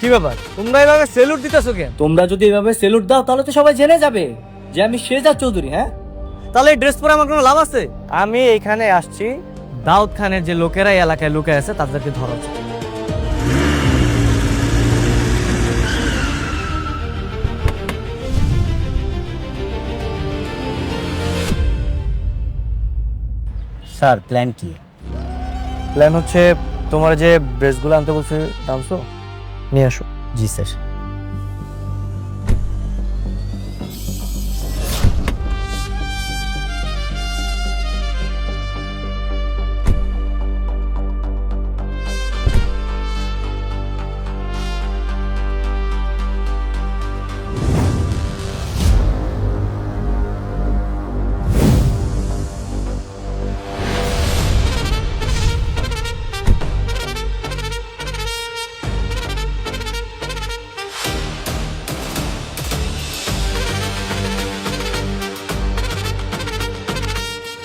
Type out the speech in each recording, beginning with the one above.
কি ব্যাপার তোমরা এইভাবে সেলুট দিতেছো কেন? তোমরা যদি এভাবে সেলুট দাও তাহলে তো সবাই জেনে যাবে যে আমি শেহজাদ চৌধুরী। হ্যাঁ, তাহলে এই ড্রেস পরে আমার কোনো লাভ আছে? আমি এইখানে আসছি দাউদ খানের যে লোকেরা এই এলাকায় লুকিয়ে আছে তাদেরকে ধরার জন্য। স্যার প্ল্যান কি? প্ল্যান হচ্ছে তোমার যে ড্রেসগুলো আনতে বলছে আনছো, নিয়ে আসো। জি স্যার।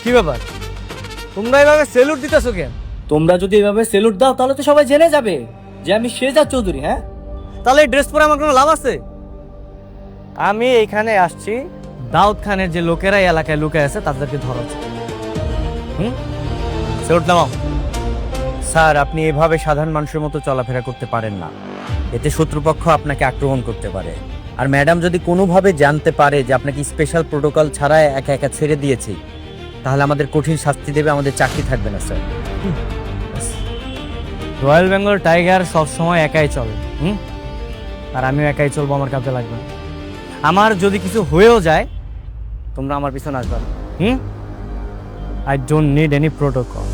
কি ব্যাপার তোমরা এইভাবে সেলুট দিতেছো কেন? তোমরা যদি এভাবে সেলুট দাও তাহলে তো সবাই জেনে যাবে যে আমি শেহজাদ চৌধুরী। হ্যাঁ, তাহলে এই ড্রেস পরে আমার কোনো লাভ আছে? আমি এইখানে আসছি দাউদ খানের যে লোকেরা এই এলাকায় লুকিয়ে আছে তাদেরকে ধরার জন্য। সেলুট নামাও। স্যার আপনি এভাবে সাধারণ মানুষের মতো চলাফেরা করতে পারেন না, এতে শত্রুপক্ষ আপনাকে আক্রমণ করতে পারে। আর ম্যাডাম যদি কোনোভাবে জানতে পারে যে আপনাকে স্পেশাল প্রোটোকল ছাড়া একা একা ছেড়ে দিয়েছি, তাহলে আমাদের কঠিন শাস্তি দেবে, আমাদের চাকরি থাকবে না স্যার। রয়্যাল বেঙ্গল টাইগার সবসময় একাই চলে, আর আমিও একাই চলবো, আমার কাছে লাগবে না। আমার যদি কিছু হয়েও যায় তোমরা আমার পিছনে আসবে না। I don't need any protocol.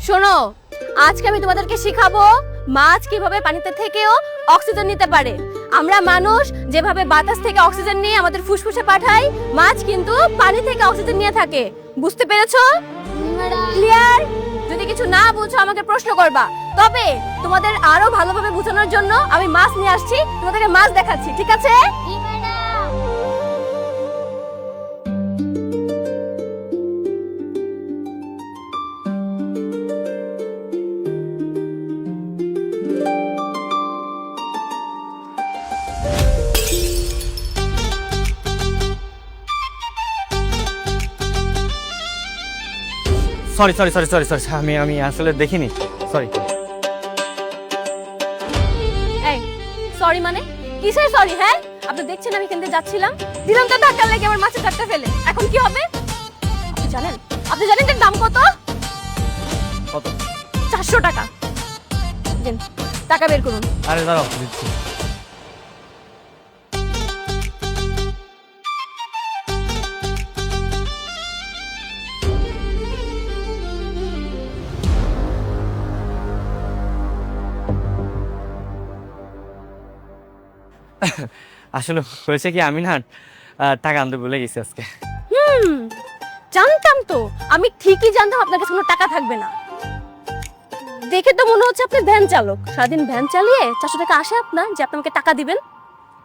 শোনো, আজকে আমি তোমাদেরকে শেখাবো মাছ কিভাবে পানিতে থেকেও অক্সিজেন নিতে পারে। আমরা মানুষ যেভাবে বাতাস থেকে অক্সিজেন নিয়ে আমাদের ফুসফুসে পাঠাই, মাছ কিন্তু পানি থেকে অক্সিজেন নিয়ে থাকে। বুঝতে পেরেছো? ক্লিয়ার? যদি কিছু না বুঝো আমাকে প্রশ্ন করবা। তবে তোমাদের আরো ভালোভাবে বোঝানোর জন্য আমি মাছ নিয়ে আসছি, তোমাদেরকে মাছ দেখাচ্ছি, ঠিক আছে? Sorry sorry sorry sorry sorry আমি আসলে দেখিনি, সরি। এই সরি মানে কিসের সরি? হ্যাঁ, আপনি দেখছেন আমি এখান থেকে যাচ্ছিলাম, দিলাম তো ধাক্কা লেগে আমার মাছের ধাক্কা ফেলে। এখন কি হবে আপনি জানেন এর দাম কত? কত? 400 টাকা। দেন, টাকা বের করুন। আরে দাঁড়াও, দিচ্ছি। আসলে হয়েছে কি, আমি না টাকা আনতে ভুলে গেছি আজকে। জানতাম তো, আমি ঠিকই জানতাম আপনার কাছে কোনো টাকা থাকবে না। দেখে তো মনে হচ্ছে আপনি ভ্যান চালক, সারাদিন ভ্যান চালিয়ে 400 টাকা আসে আপনার যে আপনি আমাকে টাকা দিবেন।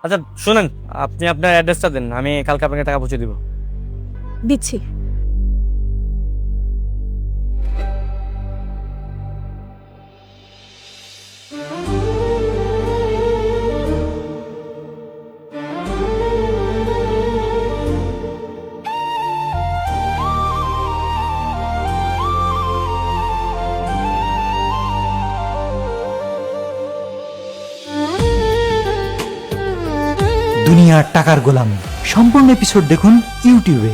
আচ্ছা শুনেন, আপনি আপনার অ্যাড্রেসটা দেন, আমি কালকে আপনাকে টাকা পৌঁছে দিব। দিচ্ছি। দুনিয়ার টাকার গোলামি সম্পূর্ণ এপিসোড দেখুন ইউটিউবে।